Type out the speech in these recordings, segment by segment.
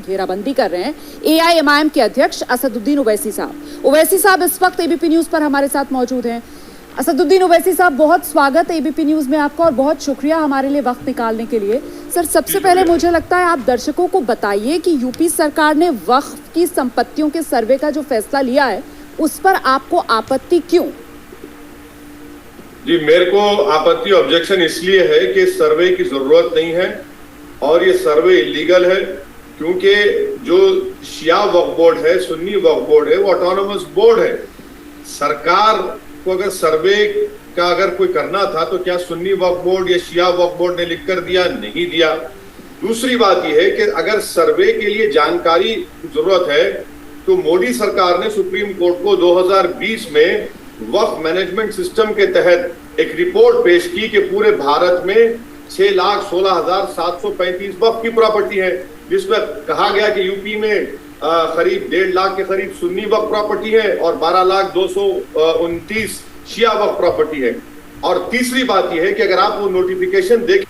घेराबंदी कर रहे हैं AIMIM के अध्यक्ष असदुद्दीन ओवैसी साहब। ओवैसी साहब इस वक्त ABP न्यूज पर हमारे साथ मौजूद हैं। असदुद्दीन ओवैसी साहब, बहुत स्वागत है ABP न्यूज में आपका और बहुत शुक्रिया हमारे लिए वक्त निकालने के लिए। सर, सबसे पहले मुझे लगता है आप दर्शकों को बताइए कि यूपी सरकार ने वक्फ की संपत्तियों के सर्वे का जो फैसला लिया है उस पर आपको आपत्ति क्यों? जी, मेरे को आपत्ति ऑब्जेक्शन इसलिए है कि सर्वे की जरूरत नहीं है और ये सर्वे इलीगल है, क्योंकि जो शिया वक्फ बोर्ड है, सुन्नी वक्फ बोर्ड है, वो ऑटोनोमस बोर्ड है। सरकार को अगर सर्वे का अगर कोई करना था तो क्या सुन्नी वक्फ बोर्ड या शिया वक्फ बोर्ड ने लिख कर दिया? नहीं दिया। दूसरी बात यह है कि अगर सर्वे के लिए जानकारी जरूरत है तो मोदी सरकार ने सुप्रीम कोर्ट को 2020 में वक्फ मैनेजमेंट सिस्टम के तहत एक रिपोर्ट पेश की कि पूरे भारत में 6,16,735 वक्फ की प्रॉपर्टी है, जिसमें कहा गया कि यूपी में करीब 1.5 लाख के करीब सुन्नी वक्फ प्रॉपर्टी है और 12,229 शिया वक्फ प्रॉपर्टी है। और तीसरी बात यह है कि अगर आप वो नोटिफिकेशन देखें,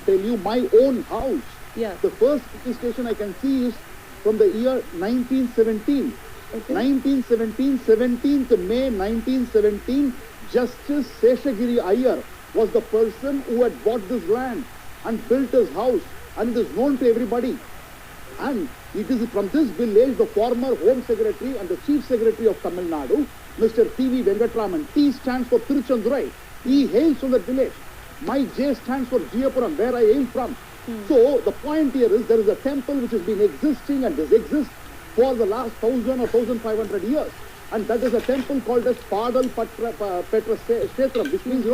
tell you my own house. Yeah. The first registration I can see is from the year 1917. Okay. 1917, 17th May 1917, Justice Seshagiri Iyer was the person who had bought this land and built his house, and it is known to everybody. And it is from this village the former Home Secretary and the Chief Secretary of Tamil Nadu, Mr. T.V. Venkatraman. T stands for Tiruchendurai. He hails from that village. My J stands for Jiyapuram, where I hail from. So the point here is there is a temple which has been existing and does exist for the last 1,000 or 1,500 years. And that is a temple called as Padal Petra Kshetram, which means,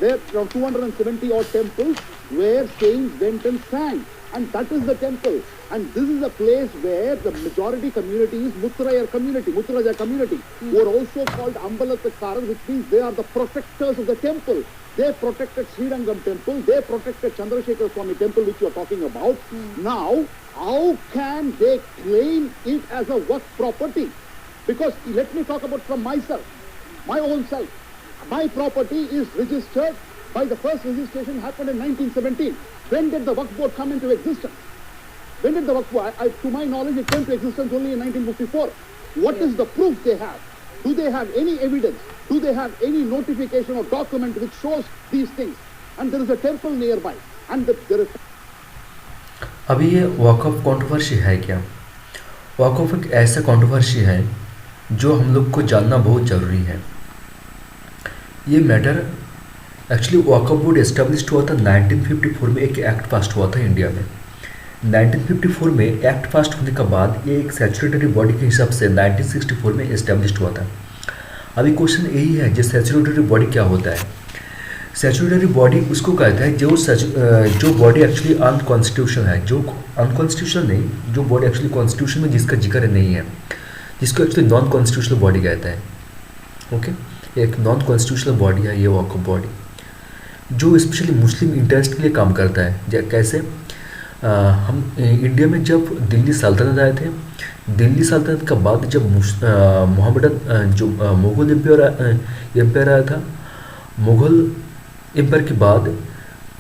there are 270 odd temples where saints went and sang. And that is the temple. And this is a place where the majority community is Muttrayar community, Muttaraja community, who are also called Ambalattakaras, which means they are the protectors of the temple. They protected Srirangam temple, they protected Chandrasekhar Swami temple, which you are talking about. Now, how can they claim it as a work property? Because let me talk about from myself, my own self. My property is registered by the first registration happened in 1917. When did the Waqf Board come into existence? When did the Waqf Board? To my knowledge, it came to existence only in 1954. What is the proof they have? Do they have any evidence? Do they have any notification or document which shows these things? And there is a temple nearby. And there is... अभी ये वक़्फ़ controversy है क्या? वक़्फ़ एक ऐसा controversy है जो हम लोग को जानना बहुत ज़रूरी है। ये मैटर एक्चुअली वक़्फ़ बोर्ड एस्टेब्लिश्ड हुआ था 1954 में, एक एक्ट पास हुआ था इंडिया में। 1954 में एक्ट पास होने के बाद ये एक स्टैट्यूटरी बॉडी के हिसाब से 1964 में एस्टेब्लिश्ड हुआ था। अभी क्वेश्चन यही है जो स्टैट्यूटरी बॉडी क्या होता है? स्टैट्यूटरी बॉडी उसको कहता है जो बॉडी एक्चुअली अनकॉन्स्टिट्यूशनल है, जो अनकॉन्स्टिट्यूशनल नहीं, जो बॉडी एक्चुअली कॉन्स्टिट्यूशन में जिसका जिक्र नहीं है, जिसको एक्चुअली नॉन कॉन्स्टिट्यूशनल बॉडी कहता है। ओके, एक नॉन कॉन्स्टिट्यूशनल बॉडी है ये वक़्फ़ बॉडी, जो स्पेशली मुस्लिम इंटरेस्ट के लिए काम करता है। कैसे हम इंडिया में जब दिल्ली सल्तनत आए थे, दिल्ली सल्तनत के बाद जब मोहम्मदन जो मुग़ल एम्पायर आया था, मुग़ल एम्पायर के बाद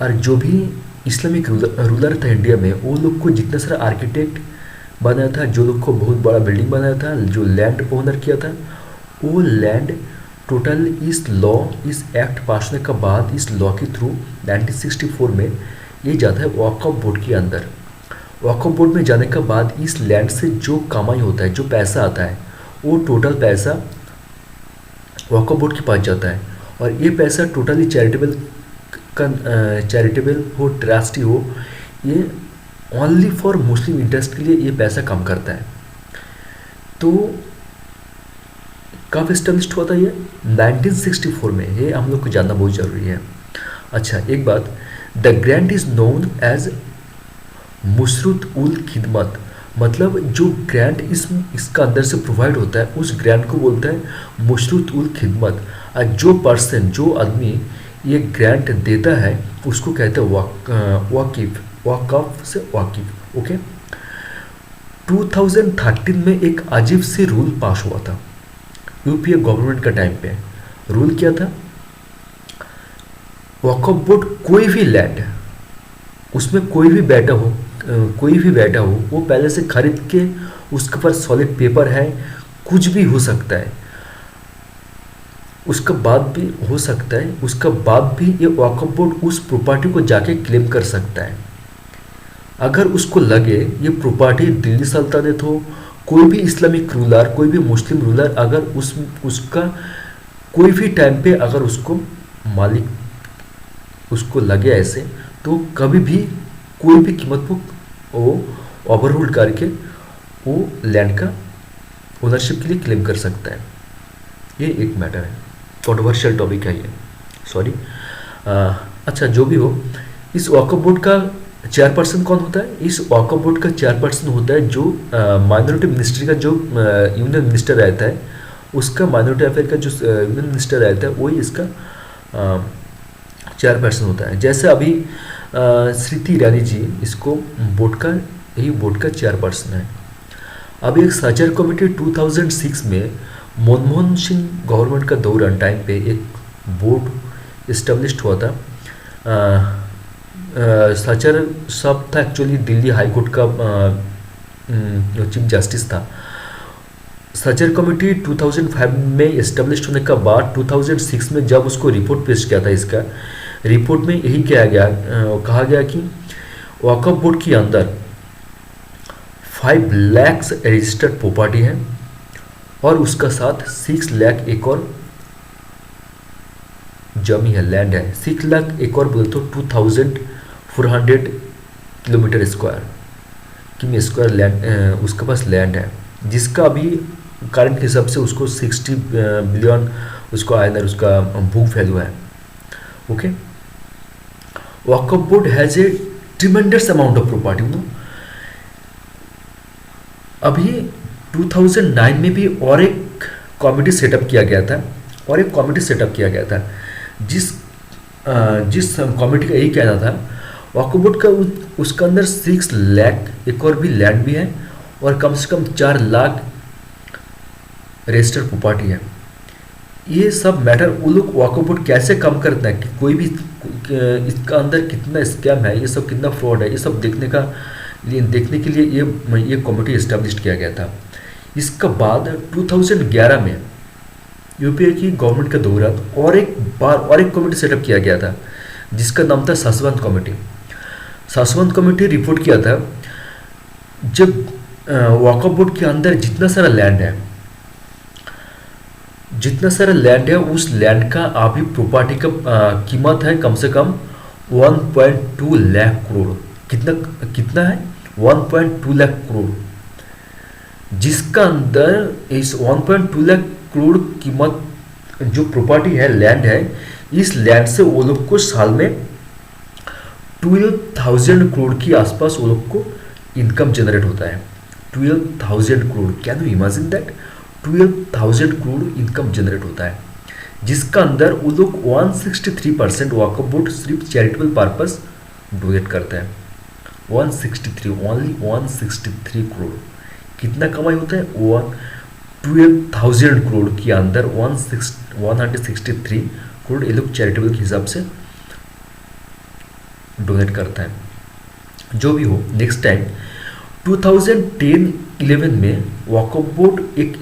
और जो भी इस्लामिक रूलर था इंडिया में, वो लोग को जितना सारा आर्किटेक्ट बनाया था, जो लोग को बहुत बड़ा बिल्डिंग बनाया था, जो लैंड ओनर किया था, वो लैंड टोटल इस लॉ, इस एक्ट पास होने के बाद इस लॉ के थ्रू 1964 में ये जाता है वक़्फ़ बोर्ड के अंदर। वक़्फ़ बोर्ड में जाने के बाद इस लैंड से जो कमाई होता है, जो पैसा आता है, वो टोटल पैसा वक़्फ़ बोर्ड के पास जाता है। और ये पैसा टोटली चैरिटेबल हो, ट्रस्टी हो, ये ओनली फॉर मुस्लिम इंटरेस्ट के लिए ये पैसा काम करता है। तो कब इस्टेब्लिश्ड हुआ था ये? 1964 में। ये हम लोग को जानना बहुत ज़रूरी है। अच्छा, एक बात, the grant is known as Mushrut ul Khidmat, मतलब जो ग्रांट इसका अंदर से प्रोवाइड होता है उस ग्रांट को बोलता है मुशरुत उल खिदमत। और जो पर्सन, जो आदमी ये ग्रांट देता है उसको कहते हैं वाकिफ़, वक़्फ़ से वाकिफ़। ओके, 2013 में एक अजीब से रूल पास हुआ था यूपीए गवर्नमेंट का टाइम पे। रूल क्या था? वक़्फ़ बोर्ड कोई भी लैंड उसमें कोई भी बैठा हो वो पहले से खरीद के उसके पास सॉलिड पेपर है, कुछ भी हो सकता है, उसका बाद भी हो सकता है, उसका बाद भी ये वक्फ बोर्ड उस प्रॉपर्टी को जाके क्लेम कर सकता है। अगर उसको लगे ये प्रॉपर्टी दिल्ली सल्तनत हो, कोई भी इस्लामिक रूलर, कोई भी मुस्लिम रूलर, अगर उसका कोई भी टाइम पे अगर उसको मालिक उसको लगे ऐसे, तो कभी भी कोई भी कीमत पर वो ओवररूल करके वो लैंड का ओनरशिप के लिए क्लेम कर सकता है। ये एक मैटर है, कॉन्ट्रोवर्शियल टॉपिक है ये, सॉरी। अच्छा, जो भी हो, इस वक्फ बोर्ड का चेयरपर्सन कौन होता है? इस वक्फ बोर्ड का चेयरपर्सन होता है जो माइनॉरिटी मिनिस्ट्री का जो यूनियन मिनिस्टर रहता है, उसका माइनॉरिटी अफेयर का जो यूनियन मिनिस्टर रहता है वही इसका चेयरपर्सन होता है। जैसे अभी स्मृति ईरानी जी इसको बोर्ड का चेयरपर्सन है। अभी एक सर्चर कमेटी 2006 में मनमोहन सिंह गवर्नमेंट का दौरान टाइम पे एक बोर्ड इस्टेब्लिश्ड हुआ था। सर्चर सब था एक्चुअली दिल्ली हाई कोर्ट का चीफ जस्टिस था। सर्चर कमेटी 2005 में इस्टेब्लिश्ड होने का बाद 2006 में जब उसको रिपोर्ट पेश किया था, इसका रिपोर्ट में यही कहा गया कि वक्फ बोर्ड के अंदर 5 लाख रजिस्टर्ड प्रॉपर्टी है और उसका साथ 6 लाख एकड़ जमी है, लैंड है। 6 लाख एकड़ बोले तो 2400 किलोमीटर स्क्वायर लैंड उसके पास लैंड है, जिसका अभी करंट हिसाब से उसको 60 बिलियन उसको आयनर उसका बुक वैल्यू है। Okay, Waqf board has a tremendous amount of property. अभी 2009 में भी और एक कमेटी सेटअप किया गया था, जिस कमेटी का यही कहना था वक्फ बोर्ड का उसके अंदर 6 लाख एकड़ भी लैंड भी है और कम से कम 4 लाख रजिस्टर्ड प्रॉपर्टी है। ये सब मैटर वो लोग वक्फ बोर्ड कैसे कम करता है कि कोई भी इसका अंदर कितना स्कैम है, ये सब कितना फ्रॉड है, ये सब देखने के लिए ये कमेटी इस्टेब्लिश किया गया था। इसका बाद 2011 में यूपीए की गवर्नमेंट के दौरान और एक कमेटी सेटअप किया गया था जिसका नाम था ससवंत कमेटी। ससवंत कमेटी रिपोर्ट किया था जब वक्फ बोर्ड के अंदर जितना सारा लैंड है उस लैंड का अभी प्रॉपर्टी का कीमत है कम से कम 1.2 लाख करोड़। कितना है? 1.2 लाख करोड़, जिसका अंदर इस 1.2 लाख करोड़ कीमत जो प्रॉपर्टी है, लैंड है, इस लैंड से वो लोग को साल में 12,000 करोड़ के आसपास वो लोग को इनकम जनरेट होता है। 12,000 crore, can you imagine that? 12,000 crore income generate होता है, जिसका अंदर वो लोग 163% वक्फ बोर्ड सिर्फ चैरिटेबल पर्पस डोनेट करता है। 163 करोड़ कितना कमाई होता है? 12,000 करोड़ के अंदर 163 करोड़ ये लोग चैरिटेबल के हिसाब से डोनेट करता है। जो भी हो, नेक्स्ट टाइम 2010-11 में वक्फ बोर्ड एक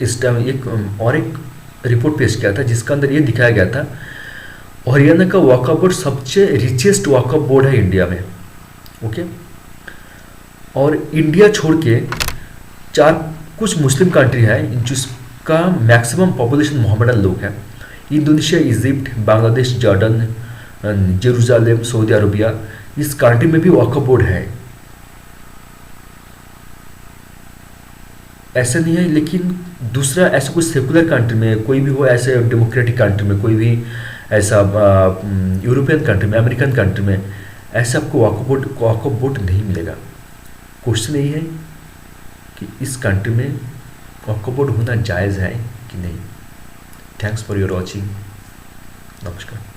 रिपोर्ट पेश किया था जिसका अंदर ये दिखाया गया था हरियाणा का वक्फ बोर्ड सबसे रिचेस्ट वक्फ बोर्ड है इंडिया में। ओके, और इंडिया छोड़ के कुछ मुस्लिम कंट्री है जिसका मैक्सिमम पॉपुलेशन मोहम्मदन लोग हैं। Indonesia, Egypt, Bangladesh, Jordan, Jerusalem, Saudi Arabia, इस कंट्री में भी वक्फ बोर्ड है। ऐसा नहीं है, लेकिन दूसरा ऐसा कुछ सेकुलर कंट्री में कोई भी हो, ऐसे डेमोक्रेटिक कंट्री में कोई भी, ऐसा यूरोपियन कंट्री में, अमेरिकन कंट्री में ऐसा आपको वक्फ बोर्ड नहीं मिलेगा। क्वेश्चन यही है कि इस कंट्री में वक्फ बोर्ड होना जायज़ है कि नहीं। Thanks for your watching. नमस्कार।